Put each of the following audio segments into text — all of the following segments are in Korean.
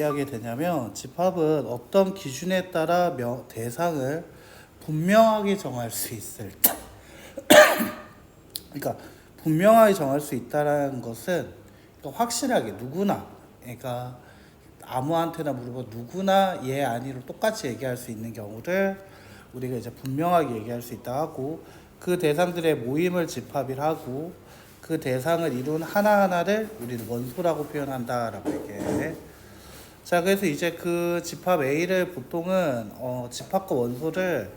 하게 되냐면 집합은 어떤 기준에 따라 대상을 분명하게 정할 수 있을 때 그러니까 분명하게 정할 수 있다는 것은 그러니까 확실하게 누구나 그러니까 아무한테나 물어봐 누구나 예 아니로 똑같이 얘기할 수 있는 경우를 우리가 이제 분명하게 얘기할 수 있다 하고 그 대상들의 모임을 집합이라고 그 대상을 이룬 하나하나를 우리는 원소라고 표현한다라고 얘기해. 자, 그래서 이제 그 집합 A를 보통은 집합과 원소를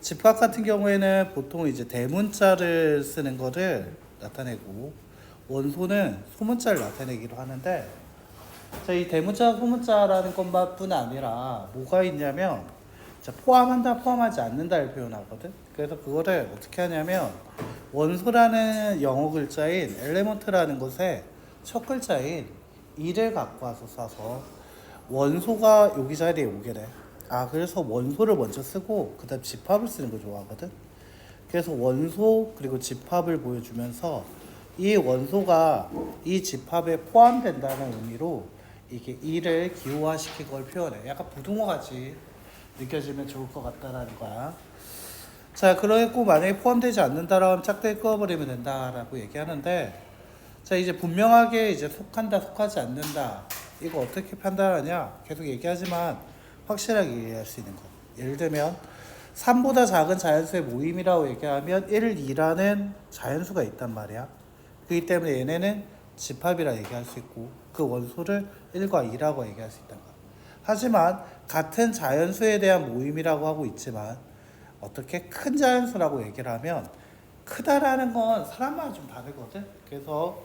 집합 같은 경우에는 보통 이제 대문자를 쓰는 거를 나타내고 원소는 소문자를 나타내기로 하는데 자, 이 대문자 소문자라는 것뿐 아니라 뭐가 있냐면 자, 포함한다 포함하지 않는다를 표현하거든. 그래서 그거를 어떻게 하냐면 원소라는 영어 글자인 엘레먼트라는 것에 첫 글자인 이를 갖고 와서 써서 원소가 여기 자리에 오게 돼. 그래서 원소를 먼저 쓰고 그 다음 집합을 쓰는 거 좋아하거든. 그래서 원소 그리고 집합을 보여주면서 이 원소가 이 집합에 포함된다는 의미로 이게 이를 기호화시킨 걸 표현해. 약간 부등호같이 느껴지면 좋을 것 같다라는 거야. 자, 그러고 만약에 포함되지 않는다라면 짝대기 끊어버리면 된다라고 얘기하는데 자, 이제 분명하게 이제 속한다 속하지 않는다 이거 어떻게 판단하냐 계속 얘기하지만 확실하게 이해할 수 있는 거. 예를 들면 3보다 작은 자연수의 모임이라고 얘기하면 1, 2라는 자연수가 있단 말이야. 그렇기 때문에 얘네는 집합이라 얘기할 수 있고 그 원소를 1과 2라고 얘기할 수 있단 거야. 하지만 같은 자연수에 대한 모임이라고 하고 있지만 어떻게 큰 자연수라고 얘기를 하면 크다라는 건 사람마다 좀 다르거든. 그래서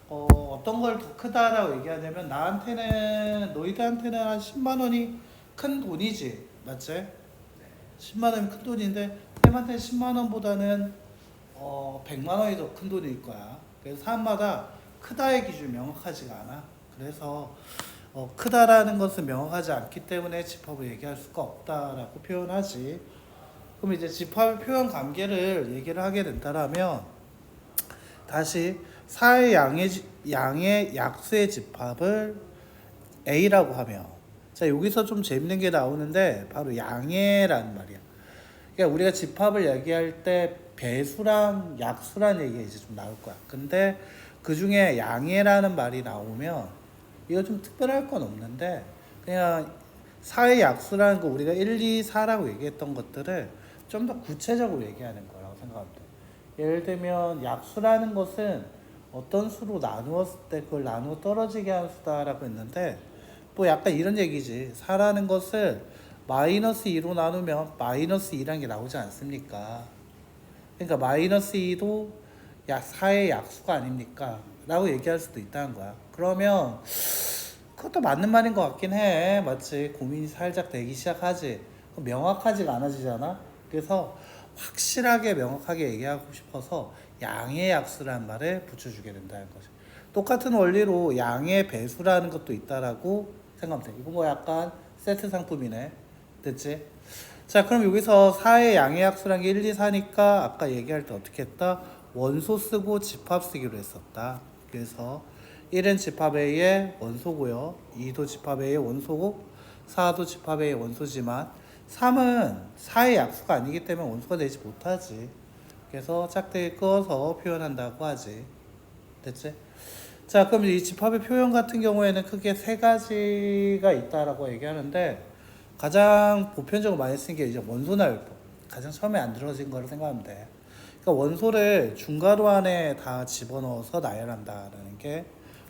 어떤 걸 더 크다라고 얘기하냐면 나한테는 너희들한테는 한 10만 원이 큰 돈이지, 맞지? 10만 원이면 큰 돈인데 쌤한테는 10만 원보다는 100만 원이 더 큰 돈일 거야. 그래서 사람마다 크다의 기준이 명확하지가 않아. 그래서 크다라는 것은 명확하지 않기 때문에 집합을 얘기할 수가 없다라고 표현하지. 그럼 이제 집합의 표현 관계를 얘기를 하게 된다면 다시 사의 양의 약수의 집합을 A라고 하면 자 여기서 좀 재밌는 게 나오는데 바로 양해라는 말이야. 그러니까 우리가 집합을 얘기할 때 배수랑 약수란 얘기가 이제 좀 나올 거야. 근데 그 중에 양해라는 말이 나오면 이거 좀 특별할 건 없는데 그냥 사의 약수라는 거 우리가 1, 2, 4라고 얘기했던 것들을 좀 더 구체적으로 얘기하는 거라고 생각합니다. 예를 들면 약수라는 것은 어떤 수로 나누었을 때 그걸 나누어 떨어지게 하는 수다라고 했는데 뭐 약간 이런 얘기지. 4라는 것을 마이너스 2로 나누면 마이너스 2라는 게 나오지 않습니까? 그러니까 마이너스 2도 4의 약수가 아닙니까? 라고 얘기할 수도 있다는 거야. 그러면 그것도 맞는 말인 것 같긴 해. 맞지? 고민이 살짝 되기 시작하지. 명확하지가 않아지잖아. 그래서 확실하게 명확하게 얘기하고 싶어서 양의 약수라는 말을 붙여주게 된다는 거죠. 똑같은 원리로 양의 배수라는 것도 있다라고 생각하면 돼. 이거 뭐 약간 세트 상품이네. 됐지? 자, 그럼 여기서 4의 양의 약수라는 게 1, 2, 4니까 아까 얘기할 때 어떻게 했다? 원소 쓰고 집합 쓰기로 했었다. 그래서 1은 집합 A의 원소고요. 2도 집합 A의 원소고 4도 집합 A의 원소지만 3은 4의 약수가 아니기 때문에 원소가 되지 못하지. 그래서 짝대기 끄어서 표현한다고 하지. 됐지? 자, 그럼 이 집합의 표현 같은 경우에는 크게 세 가지가 있다라고 얘기하는데 가장 보편적으로 많이 쓰는 게 이제 원소나열법. 가장 처음에 안 들어진 거를 생각하면 돼. 그러니까 원소를 중괄호 안에 다 집어넣어서 나열한다라는 게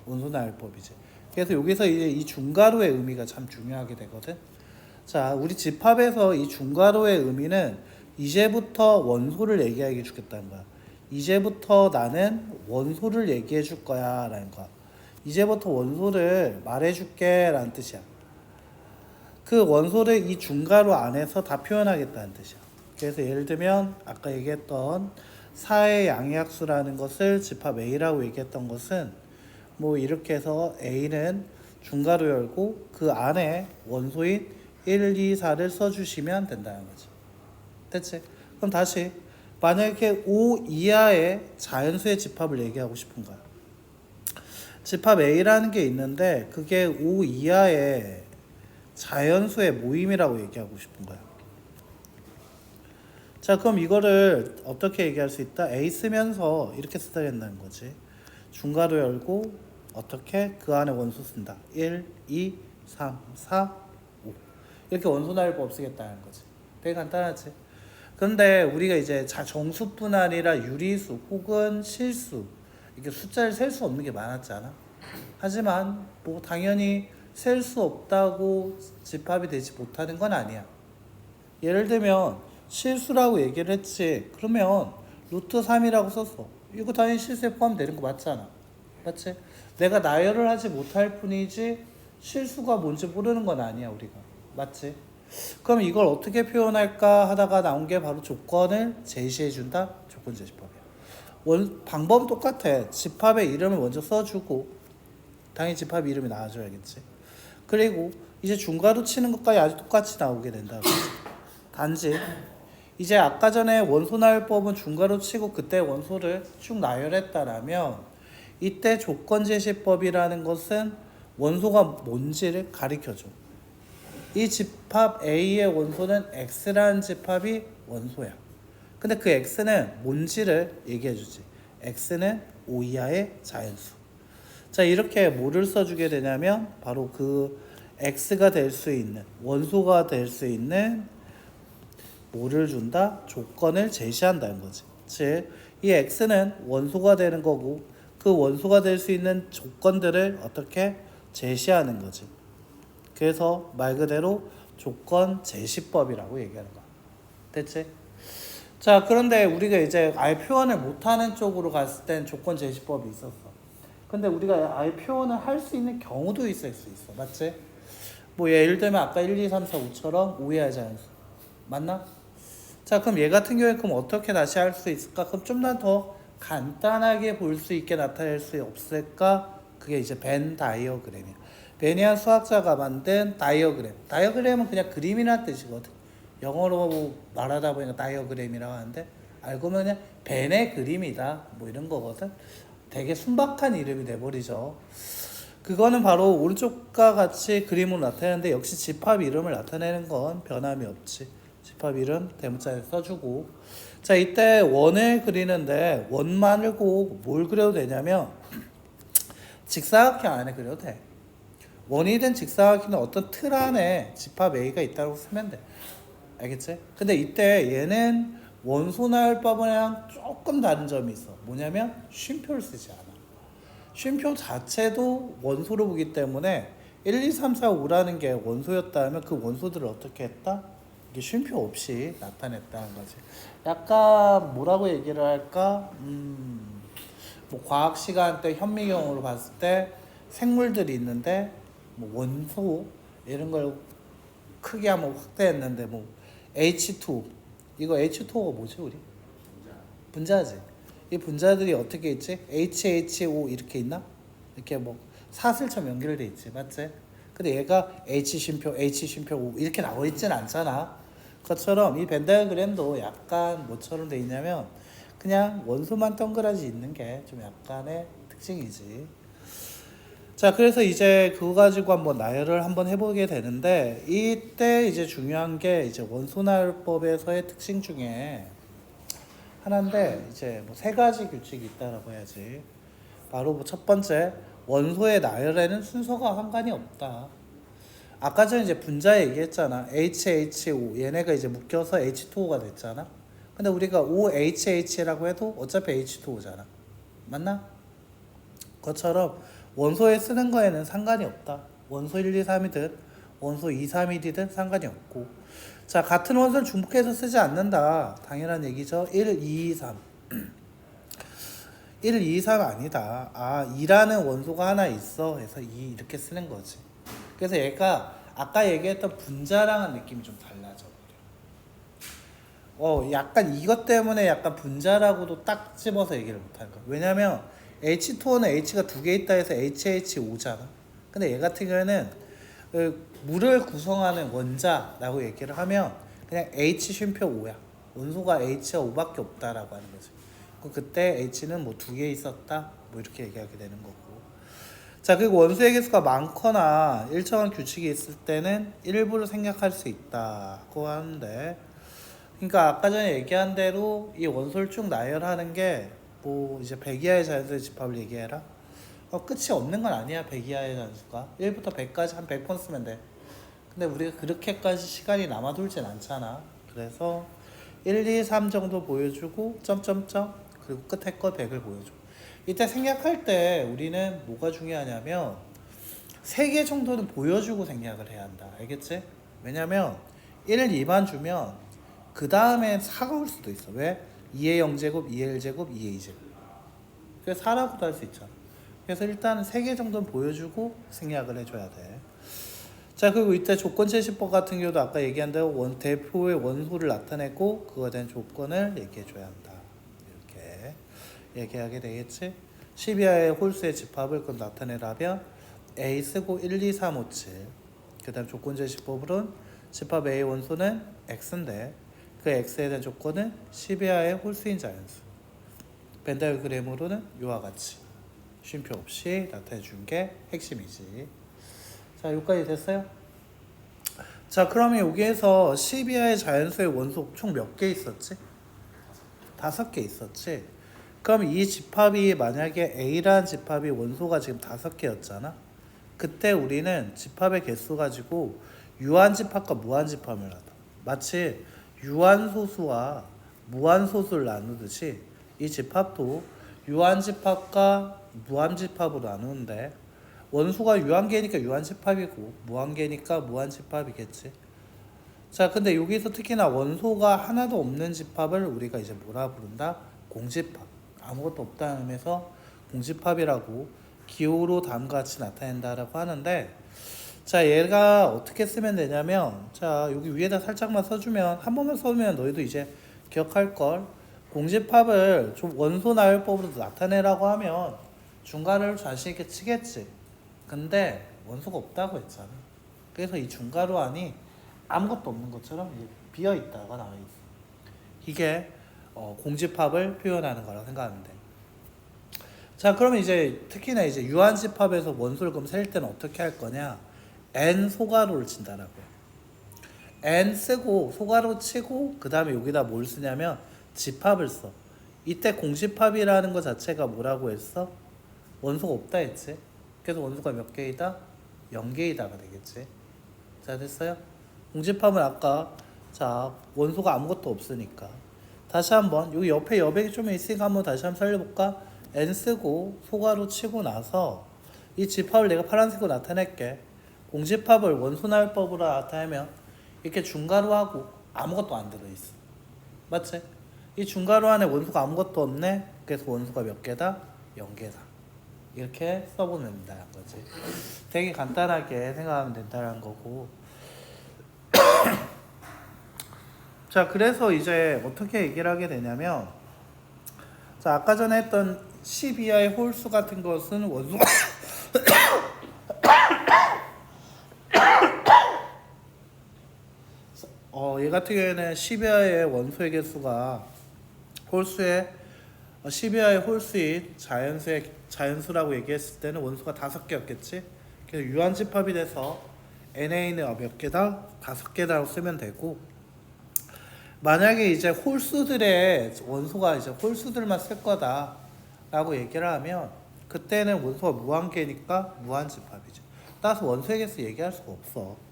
원소나열법이지. 그래서 여기서 이제 이 중괄호의 의미가 참 중요하게 되거든. 자, 우리 집합에서 이 중괄호의 의미는 이제부터 원소를 얘기하게 주겠다는 거야. 이제부터 나는 원소를 얘기해 줄 거야 라는 거야. 이제부터 원소를 말해 줄게 라는 뜻이야. 그 원소를 이 중괄호 안에서 다 표현하겠다는 뜻이야. 그래서 예를 들면 아까 얘기했던 4의 양의학수라는 것을 집합 A라고 얘기했던 것은 뭐 이렇게 해서 A는 중괄호 열고 그 안에 원소인 1, 2, 4를 써주시면 된다는 거지. 됐지? 그럼 다시 만약에 5 이하의 자연수의 집합을 얘기하고 싶은 거야. 집합 A라는 게 있는데 그게 5 이하의 자연수의 모임이라고 얘기하고 싶은 거야. 자, 그럼 이거를 어떻게 얘기할 수 있다? A 쓰면서 이렇게 써야 된다는 거지. 중괄호 열고 어떻게 그 안에 원소 쓴다. 1, 2, 3, 4, 5 이렇게 원소 나열 법 쓰겠다는 거지. 되게 간단하지. 근데 우리가 이제 정수뿐 아니라 유리수 혹은 실수 이렇게 숫자를 셀 수 없는 게 많았잖아. 하지만 뭐 당연히 셀 수 없다고 집합이 되지 못하는 건 아니야. 예를 들면 실수라고 얘기를 했지. 그러면 루트 3이라고 썼어. 이거 당연히 실수에 포함되는 거 맞잖아. 맞지? 내가 나열을 하지 못할 뿐이지 실수가 뭔지 모르는 건 아니야 우리가. 맞지? 그럼 이걸 어떻게 표현할까 하다가 나온 게 바로 조건을 제시해준다. 조건 제시법이야. 방법은 똑같아. 집합의 이름을 먼저 써주고 당연히 집합 이름이 나와줘야겠지. 그리고 이제 중괄호 치는 것까지 아주 똑같이 나오게 된다. 단지 이제 아까 전에 원소 나열법은 중괄호 치고 그때 원소를 쭉 나열했다라면 이때 조건 제시법이라는 것은 원소가 뭔지를 가리켜줘. 이 집합 A의 원소는 X라는 집합이 원소야. 근데 그 X는 뭔지를 얘기해주지. X는 O 이하의 자연수. 자, 이렇게 뭐를 써주게 되냐면 바로 그 X가 될 수 있는 원소가 될 수 있는 뭐를 준다? 조건을 제시한다는 거지. 즉, 이 X는 원소가 되는 거고 그 원소가 될 수 있는 조건들을 어떻게 제시하는 거지. 그래서 말 그대로 조건 제시법이라고 얘기하는 거야. 됐지? 자, 그런데 우리가 이제 아예 표현을 못하는 쪽으로 갔을 땐 조건 제시법이 있었어. 근데 우리가 아예 표현을 할 수 있는 경우도 있을 수 있어. 맞지? 뭐 예를 들면 아까 1, 2, 3, 4, 5처럼 오해하지 자연수. 맞나? 자, 그럼 얘 같은 경우에 그럼 어떻게 다시 할 수 있을까? 그럼 좀 더 간단하게 볼 수 있게 나타낼 수 없을까? 그게 이제 벤 다이어그램이야. 베니안 수학자가 만든 다이어그램. 다이어그램은 그냥 그림이라는 뜻이거든. 영어로 말하다 보니까 다이어그램이라고 하는데 알고 보면 그냥 벤의 그림이다. 뭐 이런 거거든. 되게 순박한 이름이 돼버리죠. 그거는 바로 오른쪽과 같이 그림으로 나타내는데 역시 집합 이름을 나타내는 건 변함이 없지. 집합 이름 대문자에 써주고. 자, 이때 원을 그리는데 원 말고 뭘 그려도 되냐면 직사각형 안에 그려도 돼. 원이든 직사각형이든 어떤 틀 안에 집합 A가 있다고 쓰면 돼. 알겠지? 근데 이때 얘는 원소 나열법이랑 조금 다른 점이 있어. 뭐냐면 쉼표를 쓰지 않아. 쉼표 자체도 원소로 보기 때문에 1, 2, 3, 4, 5라는 게 원소였다면 그 원소들을 어떻게 했다? 이게 쉼표 없이 나타냈다는 거지. 약간 뭐라고 얘기를 할까? 뭐 과학 시간 때 현미경으로 봤을 때 생물들이 있는데 뭐 원소 이런 걸 크게 한번 확대했는데 뭐 H2 이거 H2O가 뭐지 우리? 분자지. 이 분자들이 어떻게 있지? HHO 이렇게 있나? 이렇게 뭐 사슬처럼 연결돼 있지, 맞지? 근데 얘가 H 쉼표 O 이렇게 나와 있진 않잖아. 그것처럼 이 벤 다이어그램도 약간 뭐처럼 돼 있냐면 그냥 원소만 동그라지 있는 게 좀 약간의 특징이지. 자, 그래서 이제 그거 가지고 한번 나열을 한번 해보게 되는데 이때 이제 중요한 게 이제 원소 나열법에서의 특징 중에 하나인데 이제 뭐 세 가지 규칙이 있다라고 해야지. 바로 뭐 첫 번째, 원소의 나열에는 순서가 상관이 없다. 아까 전에 이제 분자 얘기했잖아. HHO 얘네가 이제 묶여서 H2O가 됐잖아. 근데 우리가 OHH라고 해도 어차피 H2O잖아. 맞나? 그것처럼 원소에 쓰는 거에는 상관이 없다. 원소 1, 2, 3이든 원소 2, 3이든 상관이 없고. 자, 같은 원소를 중복해서 쓰지 않는다. 당연한 얘기죠. 1, 2, 3. 1, 2, 3 아니다. 아, 2라는 원소가 하나 있어. 해서 2 이렇게 쓰는 거지. 그래서 얘가 아까 얘기했던 분자랑은 느낌이 좀 달라져. 약간 이것 때문에 약간 분자라고도 딱 집어서 얘기를 못할 거야. 왜냐면 H2O는 H가 두 개 있다 해서 HHO잖아. 근데 얘 같은 경우에는 물을 구성하는 원자라고 얘기를 하면 그냥 H 쉼표 O야. 원소가 H가 O밖에 없다라고 하는 거지. 그때 H는 뭐 두 개 있었다 뭐 이렇게 얘기하게 되는 거고. 자, 그리고 원소의 개수가 많거나 일정한 규칙이 있을 때는 일부를 생략할 수 있다고 하는데, 그러니까 아까 전에 얘기한 대로 이 원소를 쭉 나열하는 게 뭐 이제 100 이하의 자연수의 집합을 얘기해라. 끝이 없는 건 아니야. 100 이하의 자연수가 1부터 100까지 한 100번 쓰면 돼. 근데 우리가 그렇게까지 시간이 남아돌진 않잖아. 그래서 1, 2, 3 정도 보여주고 점점점 그리고 끝에 거 100을 보여줘. 이때 생략할 때 우리는 뭐가 중요하냐면 3개 정도는 보여주고 생략을 해야 한다. 알겠지? 왜냐면 1, 2만 주면 그 다음에 4가 올 수도 있어. 왜? 2의 0제곱, 2의 1제곱, 2의 2제곱. 그래서 4라고도 할 수 있잖아. 그래서 일단 3개 정도는 보여주고 생략을 해줘야 돼. 자, 그리고 이때 조건제시법 같은 경우도 아까 얘기한 대로 대표의 원소를 나타내고 그거에 대한 조건을 얘기해줘야 한다. 이렇게 얘기하게 되겠지. 12하의 홀수의 집합을 그럼 나타내라면 A 쓰고 1, 2, 3, 5, 7. 그 다음 조건제시법으로는 집합 A의 원소는 X인데 그 X에 대한 조건은 12하의 홀수인 자연수. 벤다이어그램으로는 이와 같이 쉼표 없이 나타내 준 게 핵심이지. 자, 여기까지 됐어요? 자, 그러면 여기에서 12하의 자연수의 원소 총 몇 개 있었지? 5개 있었지? 그럼 이 집합이 만약에 A라는 집합이 원소가 지금 5개였잖아? 그때 우리는 집합의 개수 가지고 유한집합과 무한집합을 하다. 마치 유한소수와 무한소수를 나누듯이 이 집합도 유한집합과 무한집합으로 나누는데 원소가 유한계니까 유한집합이고 무한계니까 무한집합이겠지. 자, 근데 여기서 특히나 원소가 하나도 없는 집합을 우리가 이제 뭐라 부른다? 공집합. 아무것도 없다는 의미에서 공집합이라고 기호로 다음과 같이 나타낸다라고 하는데, 자, 얘가 어떻게 쓰면 되냐면, 자, 여기 위에다 살짝만 써주면, 한 번만 써주면 너희도 이제 기억할걸. 공집합을 좀 원소 나열법으로 나타내라고 하면 중괄호를 자신 있게 치겠지. 근데 원소가 없다고 했잖아. 그래서 이 중괄호 안이 아무것도 없는 것처럼 비어 있다가 나와 있어. 이게 공집합을 표현하는 거라고 생각하면 돼. 자, 그러면 이제 특히나 이제 유한집합에서 원소를 그럼 셀 때는 어떻게 할 거냐? n 소괄호를 친다라고. n 쓰고 소괄호 치고 그 다음에 여기다 뭘 쓰냐면 집합을 써. 이때 공집합이라는 것 자체가 뭐라고 했어? 원소가 없다 했지. 그래서 원소가 몇 개이다? 0개이다가 되겠지. 자, 됐어요? 공집합은 아까 자 원소가 아무것도 없으니까 다시 한번 여기 옆에 여백이 좀 있으니까 한번 다시 한번 살려볼까? n 쓰고 소괄호 치고 나서 이 집합을 내가 파란색으로 나타낼게. 공집합을 원소 나열법으로 나타내면 이렇게 중괄호하고 아무것도 안 들어있어. 맞지? 이 중괄호 안에 원소가 아무것도 없네. 그래서 원소가 몇 개다? 0개다. 이렇게 써보면 된다는 거지. 되게 간단하게 생각하면 된다는 거고. 자, 그래서 이제 어떻게 얘기를 하게 되냐면, 자, 아까 전에 했던 12하의 홀수 같은 것은 원소 얘 같은 경우에는 12하의 원소의 개수가 홀수의 12하의 홀수인 자연수라고 얘기했을 때는 원소가 5개였겠지. 그래서 유한집합이 돼서 NA는 몇 개다? 5개다라고 쓰면 되고, 만약에 이제 홀수들의 원소가 이제 홀수들만 쓸 거다라고 얘기를 하면 그때는 원소가 무한계니까 무한집합이죠. 따라서 원소의 개수 얘기할 수가 없어.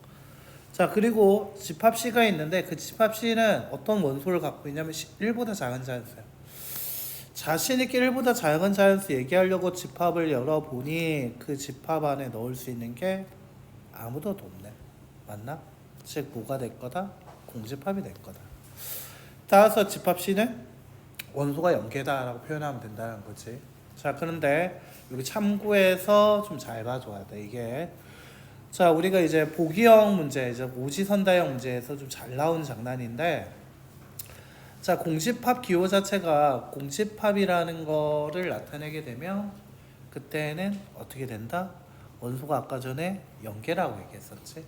자, 그리고 집합 C가 있는데 그 집합 C는 어떤 원소를 갖고 있냐면 1보다 작은 자연수야. 자신있게 1보다 작은 자연수 얘기하려고 집합을 열어보니 그 집합 안에 넣을 수 있는 게 아무도 없네. 맞나? 즉 뭐가 될 거다? 공집합이 될 거다. 따라서 집합 C는 원소가 0개다라고 표현하면 된다는 거지. 자, 그런데 여기 참고해서 좀 잘 봐줘야 돼. 이게 자, 우리가 이제 보기형 문제, 이제 오지선다형 문제에서 좀 잘 나오는 장난인데, 자, 공집합 기호 자체가 공집합이라는 거를 나타내게 되면 그때는 어떻게 된다? 원소가 아까 전에 0개라고 얘기했었지.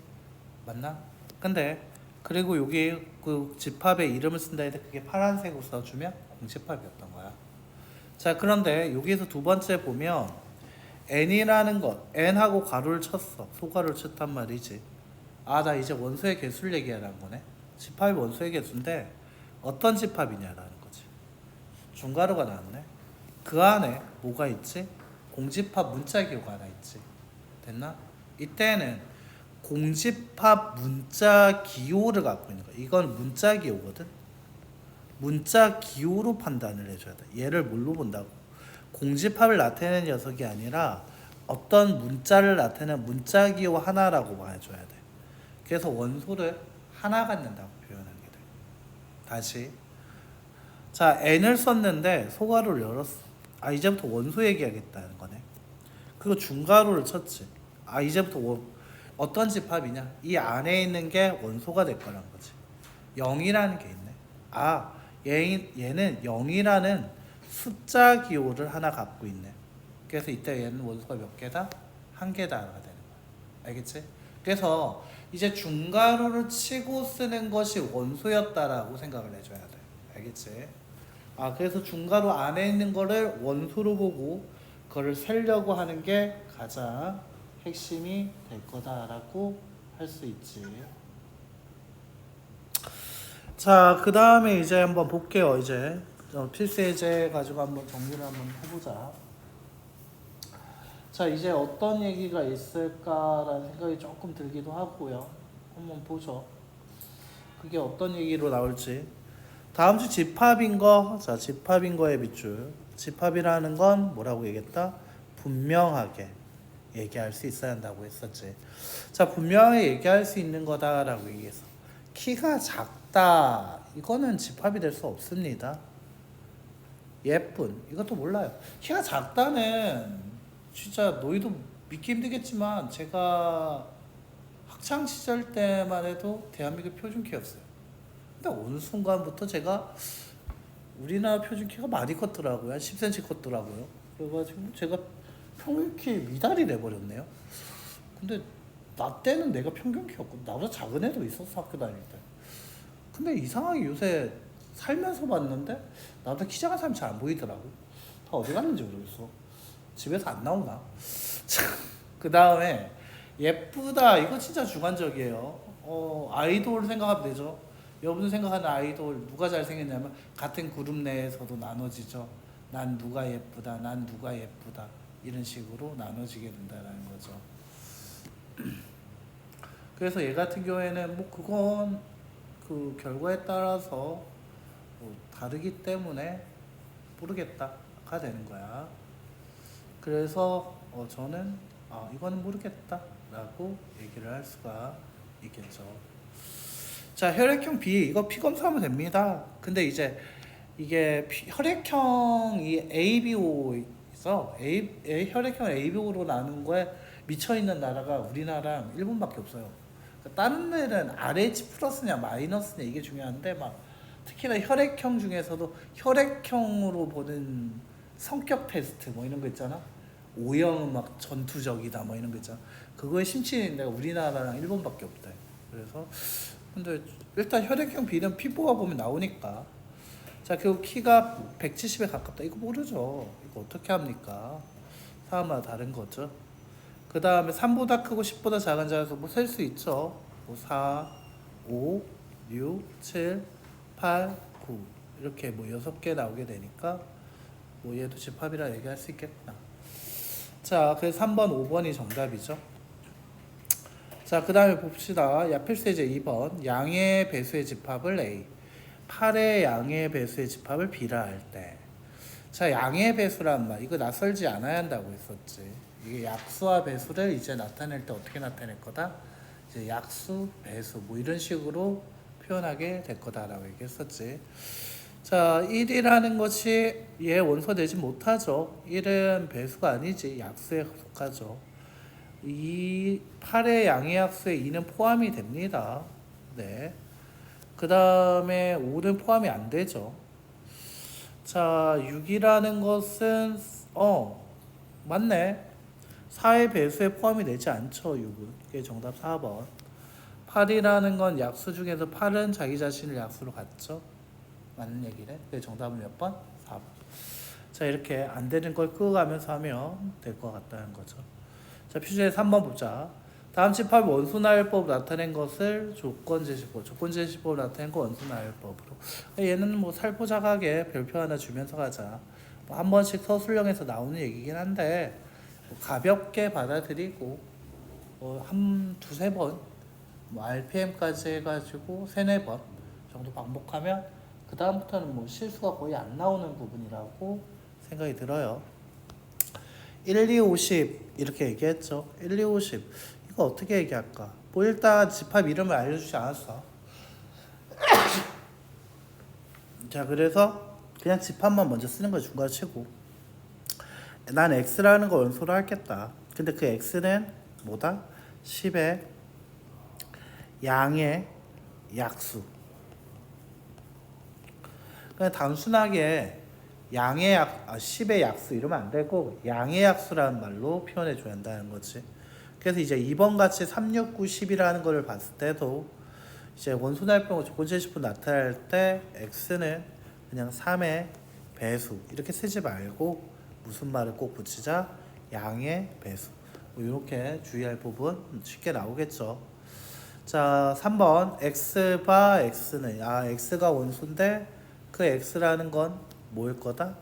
맞나? 근데 그리고 여기 그 집합의 이름을 쓴다 해도 그게 파란색으로 써주면 공집합이었던 거야. 자, 그런데 여기에서 두 번째 보면 n이라는 것, n하고 가로를 쳤어. 소가로를 쳤단 말이지. 아, 나 이제 원소의 개수를 얘기하라는 거네. 집합이 원소의 개수인데 어떤 집합이냐라는 거지. 중괄호가 나왔네. 그 안에 뭐가 있지? 공집합 문자기호가 하나 있지. 됐나? 이때는 공집합 문자기호를 갖고 있는 거야. 이건 문자기호거든. 문자기호로 판단을 해줘야 돼. 얘를 뭘로 본다고? 공집합을 나타내는 녀석이 아니라 어떤 문자를 나타내는 문자기호 하나라고 봐줘야 돼. 그래서 원소를 하나 갖는다고 표현하게 돼. 다시. 자, n을 썼는데 소괄호를 열었어. 아, 이제부터 원소 얘기하겠다는 거네. 그리고 중괄호를 쳤지. 아, 이제부터 어떤 집합이냐? 이 안에 있는 게 원소가 될 거란 거지. 0이라는 게 있네. 아, 얘는 0이라는 숫자 기호를 하나 갖고 있네. 그래서 이때 얘는 원소가 몇 개다? 한 개다가 되는 거야. 알겠지? 그래서 이제 중괄호를 치고 쓰는 것이 원소였다라고 생각을 해줘야 돼. 알겠지? 아, 그래서 중괄호 안에 있는 거를 원소로 보고 그거를 세려고 하는 게 가장 핵심이 될 거다라고 할 수 있지. 자, 그 다음에 이제 한번 볼게요. 이제 필수예제 가지고 한번 정리를 한번 해보자. 자, 이제 어떤 얘기가 있을까라는 생각이 조금 들기도 하고요. 한번 보죠. 그게 어떤 얘기로 나올지. 다음 주 집합인 거. 자, 집합인 거의 밑줄. 집합이라는 건 뭐라고 얘기했다? 분명하게 얘기할 수 있어야 한다고 했었지. 자, 분명하게 얘기할 수 있는 거다라고 얘기했어. 키가 작다. 이거는 집합이 될 수 없습니다. 예쁜. 이것도 몰라요. 키가 작다는 진짜 너희도 믿기 힘들겠지만 제가 학창 시절 때만 해도 대한민국 표준 키였어요. 근데 어느 순간부터 제가 우리나라 표준 키가 많이 컸더라고요. 한 10cm 컸더라고요. 그래가지고 제가 평균 키 미달이 돼버렸네요. 근데 나 때는 내가 평균 키였고 나보다 작은 애도 있었어, 학교 다닐 때. 근데 이상하게 요새 살면서 봤는데 나보다 키 작은 사람이 잘 안 보이더라고. 다 어디 갔는지 모르겠어. 집에서 안 나오나? 그 다음에 예쁘다. 이거 진짜 주관적이에요. 아이돌 생각하면 되죠. 여러분 생각하는 아이돌 누가 잘생겼냐면 같은 그룹 내에서도 나눠지죠. 난 누가 예쁘다, 난 누가 예쁘다, 이런 식으로 나눠지게 된다는 거죠. 그래서 얘 같은 경우에는 뭐 그건 그 결과에 따라서 뭐 다르기 때문에 모르겠다가 되는 거야. 그래서 저는 이거는 모르겠다라고 얘기를 할 수가 있겠죠. 자, 혈액형 B 이거 피 검사하면 됩니다. 근데 이제 이게 혈액형이 ABO에서 혈액형 ABO로 나눈 거에 미쳐 있는 나라가 우리나라랑 일본밖에 없어요. 그러니까 다른 애는 RH 플러스냐 마이너스냐 이게 중요한데 막 특히나 혈액형 중에서도 혈액형으로 보는 성격 테스트 뭐 이런 거 있잖아. O형은 막 전투적이다 뭐 이런 거 있잖아. 그거에 심취는 내가 우리나라랑 일본밖에 없대. 그래서 근데 일단 혈액형 B는 피 뽑아보면 나오니까. 자, 그리고 키가 170에 가깝다. 이거 모르죠. 이거 어떻게 합니까? 사람마다 다른 거죠. 그 다음에 3보다 크고 10보다 작은 자에서 뭐 셀 수 있죠. 뭐 4, 5, 6, 7, 8, 9 이렇게 뭐 6개 나오게 되니까 뭐 얘도 집합이라 얘기할 수 있겠다. 자, 그래서 3번, 5번이 정답이죠. 자, 그 다음에 봅시다. 필수예제 2번. 양의 배수의 집합을 A, 8의 양의 배수의 집합을 B라 할 때. 자, 양의 배수란 말 이거 낯설지 않아야 한다고 했었지. 이게 약수와 배수를 이제 나타낼 때 어떻게 나타낼 거다? 이제 약수, 배수 뭐 이런 식으로 표현하게 될 거다라고 얘기했었지. 자, 1이라는 것이 얘 원소 되지 못하죠. 1은 배수가 아니지 약수에 속하죠. 이 8의 양의 약수에 2는 포함이 됩니다. 네. 그 다음에 5는 포함이 안 되죠. 자, 6이라는 것은 맞네. 4의 배수에 포함이 되지 않죠. 6은. 이게 정답 4번. 8이라는 건 약수 중에서 8은 자기 자신을 약수로 갖죠. 맞는 얘기네. 그게 정답은 몇 번? 4번. 자, 이렇게 안 되는 걸 끄가면서 하면 될 것 같다는 거죠. 자, 표준에 3번 보자. 다음 집합 원소나열법 나타낸 것을 조건제시법, 조건제시법으로 나타낸 거 원소나열법으로. 얘는 뭐 살포자각에 별표 하나 주면서 가자. 뭐 한 번씩 서술형에서 나오는 얘기긴 한데 뭐 가볍게 받아들이고 한 두세 번, 뭐 RPM까지 해가지고 세네 번 정도 반복하면 그 다음부터는 뭐 실수가 거의 안 나오는 부분이라고 생각이 들어요. 1, 2, 50 이렇게 얘기했죠. 1, 2, 50 이거 어떻게 얘기할까? 뭐 일단 집합 이름을 알려주지 않았어. 자, 그래서 그냥 집합만 먼저 쓰는 거 중간 치고 난 x라는 거 원소로 하겠다. 근데 그 x는 뭐다? 10의 양의 약수. 그냥 단순하게 양의 10의 약수 이러면 안 되고 양의 약수라는 말로 표현해 줘야 한다는 거지. 그래서 이제 2번 같이 3, 6, 9, 10이라는 거를 봤을 때도 이제 원소날병 조건제시법 나타날 때 x는 그냥 3의 배수 이렇게 쓰지 말고 무슨 말을 꼭 붙이자? 양의 배수. 뭐 이렇게 주의할 부분 쉽게 나오겠죠. 자, 3번 x바 x는 x가 원소인데 그 x라는 건 뭐일 거다?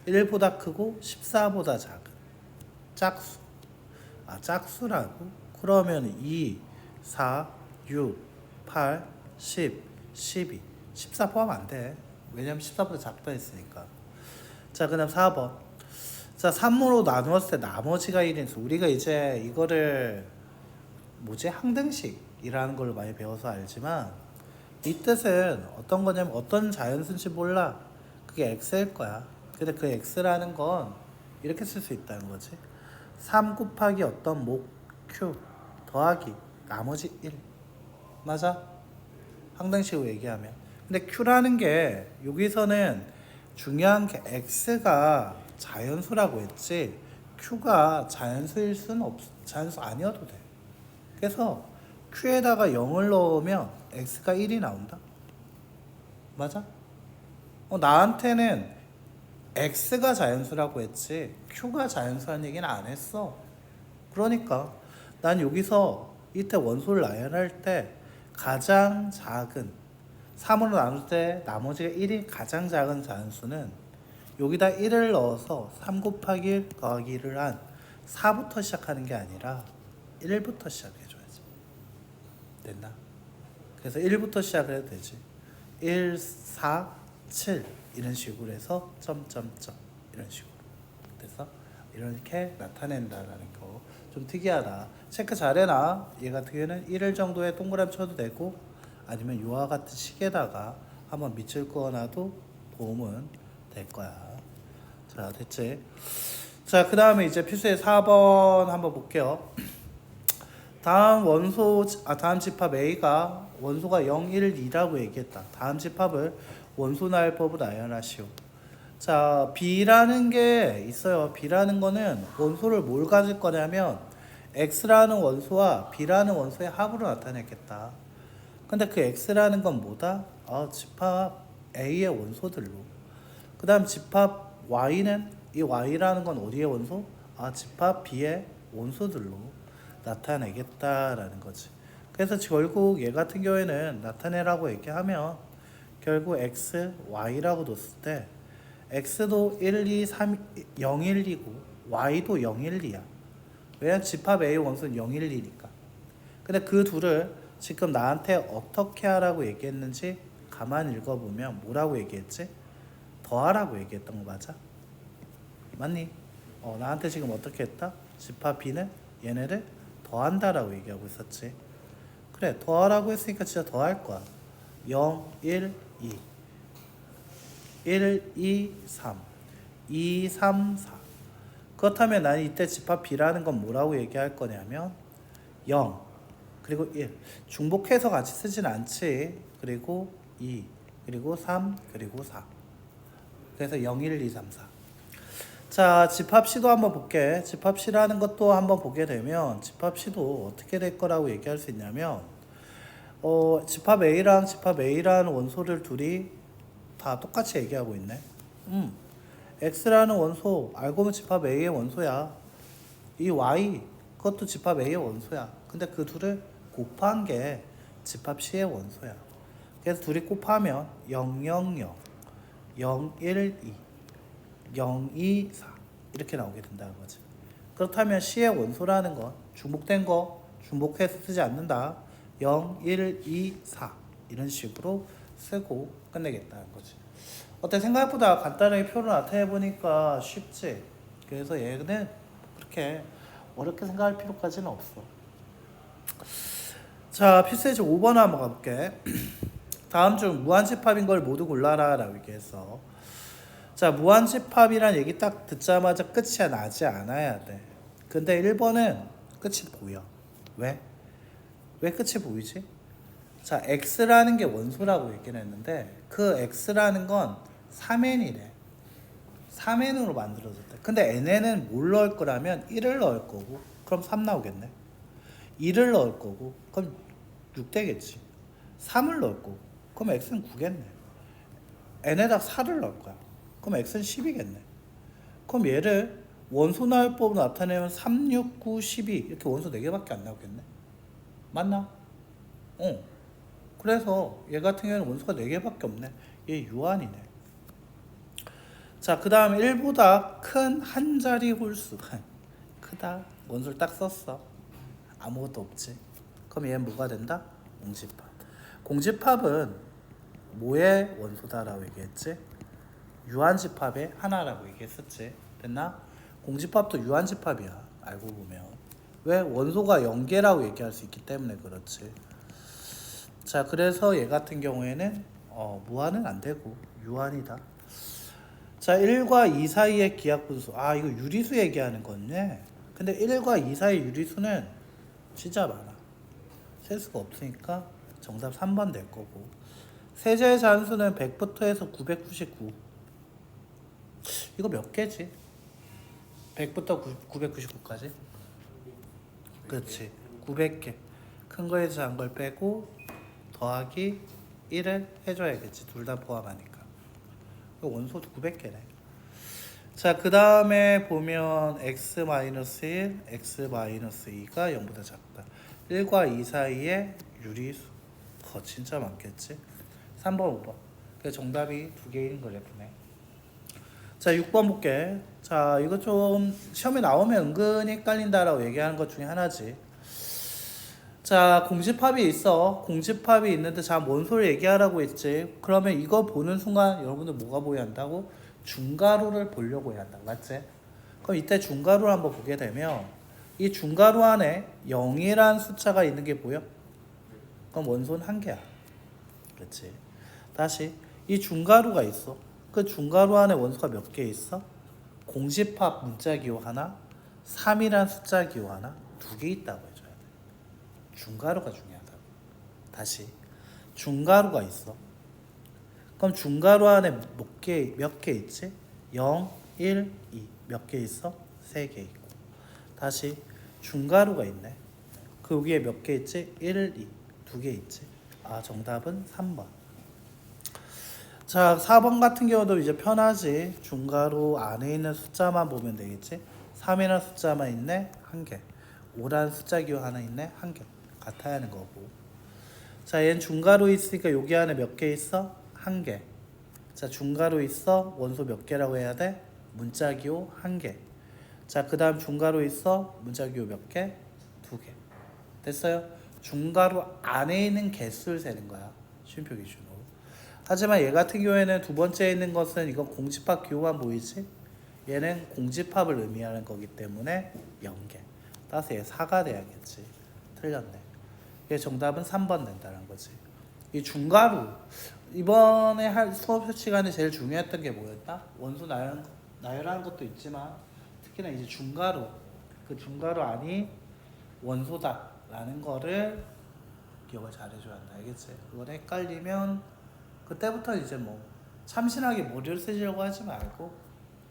1보다 크고 14보다 작은 짝수. 짝수라고? 그러면 2, 4, 6, 8, 10, 12, 14 포함 안 돼. 왜냐면 14보다 작다 했으니까. 자, 그 다음 4번. 자, 3으로 나누었을 때 나머지가 1인수. 우리가 이제 이거를 항등식이라는 걸 많이 배워서 알지만 이 뜻은 어떤 거냐면 어떤 자연수인지 몰라. 그게 x일 거야. 근데 그 x라는 건 이렇게 쓸 수 있다는 거지. 3 곱하기 어떤 목 q 더하기 나머지 1. 맞아? 항등식으로 얘기하면. 근데 q라는 게 여기서는 중요한 게 x가 자연수라고 했지 q가 자연수일 수는 자연수 아니어도 돼. 그래서 q에다가 0을 넣으면 x가 1이 나온다. 맞아? 나한테는 x가 자연수라고 했지 q가 자연수라는 얘기는 안 했어. 그러니까 난 여기서 이때 원소를 나열할 때 가장 작은 3으로 나눌 때 나머지가 1이 가장 작은 자연수는 여기다 1을 넣어서 3 곱하기 1 더하기 1을 한 4부터 시작하는 게 아니라 1부터 시작해줘야지. 됐나? 그래서 1부터 시작을 해도 되지. 1, 4, 7 이런 식으로 해서 점점점 이런 식으로 됐어? 이렇게 나타낸다라는 거 좀 특이하다. 체크 잘해놔. 얘 같은 경우에는 1일 정도의 동그라미 쳐도 되고 아니면 요와 같은 식에다가 한번 밑줄 그어놔도 도움은 될 거야. 자, 됐지? 자, 그 다음에 이제 필수의 4번 한번 볼게요. 다음 집합 A가 원소가 0, 1, 2라고 얘기했다. 다음 집합을 원소나열법으로 나열하시오. 자, B라는 게 있어요. B라는 거는 원소를 뭘 가질 거냐면 X라는 원소와 B라는 원소의 합으로 나타내겠다. 근데 그 X라는 건 뭐다? 집합 A의 원소들로. 그 다음 집합 Y는 이 Y라는 건 어디의 원소? 집합 B의 원소들로 나타내겠다라는 거지. 그래서 결국 얘 같은 경우에는 나타내라고 얘기하면 결국 X, Y라고 뒀을 때 X도 1, 2, 3, 0, 1, 2고 Y도 0, 1, 2야. 왜냐면 집합 A 원소는 0, 1, 2니까. 근데 그 둘을 지금 나한테 어떻게 하라고 얘기했는지 가만히 읽어보면 뭐라고 얘기했지? 더하라고 얘기했던 거 맞아? 맞니? 나한테 지금 어떻게 했다? 집합 B는 얘네를 더한다라고 얘기하고 있었지. 그래, 더하라고 했으니까 진짜 더할 거야. 0, 1, 2 1, 2, 3 2, 3, 4 그렇다면 나는 이때 집합 B라는 건 뭐라고 얘기할 거냐면 0 그리고 1 중복해서 같이 쓰진 않지. 그리고 2 그리고 3 그리고 4 그래서 0, 1, 2, 3, 4 자, 집합 C도 한번 볼게. 집합 C라는 것도 한번 보게 되면 집합 C도 어떻게 될 거라고 얘기할 수 있냐면 집합 A랑 원소를 둘이 다 똑같이 얘기하고 있네. x라는 원소 알고 보면 집합 A의 원소야. 이 y 그것도 집합 A의 원소야. 근데 그 둘을 곱한 게 집합 C의 원소야. 그래서 둘이 곱하면 0, 0, 0, 0, 1, 2, 0, 2, 4 이렇게 나오게 된다는 거지. 그렇다면 C의 원소라는 건 중복된 거 중복해서 쓰지 않는다. 0, 1, 2, 4 이런 식으로 쓰고 끝내겠다는 거지. 어때? 생각보다 간단하게 표를 나타내 보니까 쉽지. 그래서 얘는 그렇게 어렵게 생각할 필요까지는 없어. 자, 필수예제 5번 한번 가볼게. 다음 중 무한집합인 걸 모두 골라라 라고 얘기해서, 자, 무한집합이란 얘기 딱 듣자마자 끝이 나지 않아야 돼. 근데 1번은 끝이 보여. 왜? 왜 끝이 보이지? 자, x라는 게 원소라고 얘기를 했는데 그 x라는 건 3n이래. 3n으로 만들어졌대. 근데 n에는 뭘 넣을 거라면 1을 넣을 거고, 그럼 3 나오겠네. 2를 넣을 거고, 그럼 6 되겠지. 3을 넣을 거고, 그럼 x는 9겠네. n에다 4를 넣을 거야. 그럼 x는 10이겠네. 그럼 얘를 원소 나열법으로 나타내면 3, 6, 9, 12 이렇게 원소 4개밖에 안 나오겠네. 맞나? 그래서 얘 같은 경우는 원소가 4개밖에 없네. 얘 유한이네. 자, 그 다음 1보다 큰 한 자리 홀수. 크다. 원소를 딱 썼어. 아무것도 없지. 그럼 얘는 뭐가 된다? 공집합. 공집합은 뭐의 원소다라고 얘기했지? 유한집합의 하나라고 얘기했었지. 됐나? 공집합도 유한집합이야. 알고 보면. 왜? 원소가 0개라고 얘기할 수 있기 때문에 그렇지. 자, 그래서 얘 같은 경우에는 무한은 안 되고 유한이다. 자, 1과 2 사이의 기하분수. 아, 이거 유리수 얘기하는 거네. 근데 1과 2 사이 유리수는 진짜 많아. 셀 수가 없으니까 정답 3번 될 거고. 세제의 잔수는 100부터 해서 999. 이거 몇 개지? 100부터 999까지? 그렇지. 900개. 큰 거에서 작은 걸 빼고 더하기 1을 해줘야겠지. 둘 다 포함하니까. 원소도 900개네. 자, 그 다음에 보면 x-1, x-2가 0보다 작다. 1과 2 사이에 유리수. 진짜 많겠지. 3번, 5번. 그래서 정답이 2개인 걸 예쁘네. 자, 6번 볼게. 자, 이거 좀 시험에 나오면 은근히 헷갈린다라고 얘기하는 것 중에 하나지. 자, 공집합이 있어. 공집합이 있는데, 자, 뭔 소리 얘기하라고 했지? 그러면 이거 보는 순간 여러분들 뭐가 보여야 한다고? 중괄호를 보려고 해야 한다. 맞지? 그럼 이때 중괄호를 한번 보게 되면 이 중괄호 안에 0이란 숫자가 있는 게 보여? 그럼 원소는 한 개야. 그렇지? 다시 이 중괄호가 있어. 그 중괄호 안에 원소가 몇 개 있어? 공집합 문자기호 하나, 3이란 숫자기호 하나, 2개 있다고 해줘야 돼. 중괄호가 중요하다고. 다시 중괄호가 있어. 그럼 중괄호 안에 몇 개 있지? 0, 1, 2 몇 개 있어? 3개 있고. 다시 중괄호가 있네. 그 위에 몇 개 있지? 1, 2 2개 있지. 아, 정답은 3번. 자, 4번 같은 경우도 이제 편하지. 중괄호 안에 있는 숫자만 보면 되겠지. 3이라는 숫자만 있네. 1개. 5라는 숫자 기호 하나 있네. 1개. 같아야 하는 거고. 자, 얘는 중괄호 있으니까 여기 안에 몇 개 있어? 1개. 자, 중괄호 있어. 원소 몇 개라고 해야 돼? 문자 기호 1개. 자, 그 다음 중괄호 있어. 문자 기호 몇 개? 2개. 됐어요? 중괄호 안에 있는 개수를 세는 거야. 쉼표 기준으로. 하지만 얘 같은 경우에는 두 번째에 있는 것은 이건 공집합 기호만 보이지? 얘는 공집합을 의미하는 거기 때문에 0개. 따라서 얘 4가 돼야겠지. 틀렸네. 얘 정답은 3번 된다는 거지. 이 중괄호. 이번에 할 수업 시간에 제일 중요했던 게 뭐였다? 원소 나열하는 것도 있지만 특히나 이제 중괄호. 그 중괄호 안이 원소다라는 거를 기억을 잘 해줘야 한다. 알겠지? 그걸 헷갈리면 그때부터 이제 뭐 참신하게 머리를 쓰려고 하지 말고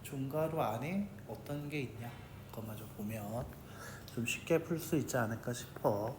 중괄호 안에 어떤 게 있냐 그것만 좀 보면 좀 쉽게 풀 수 있지 않을까 싶어.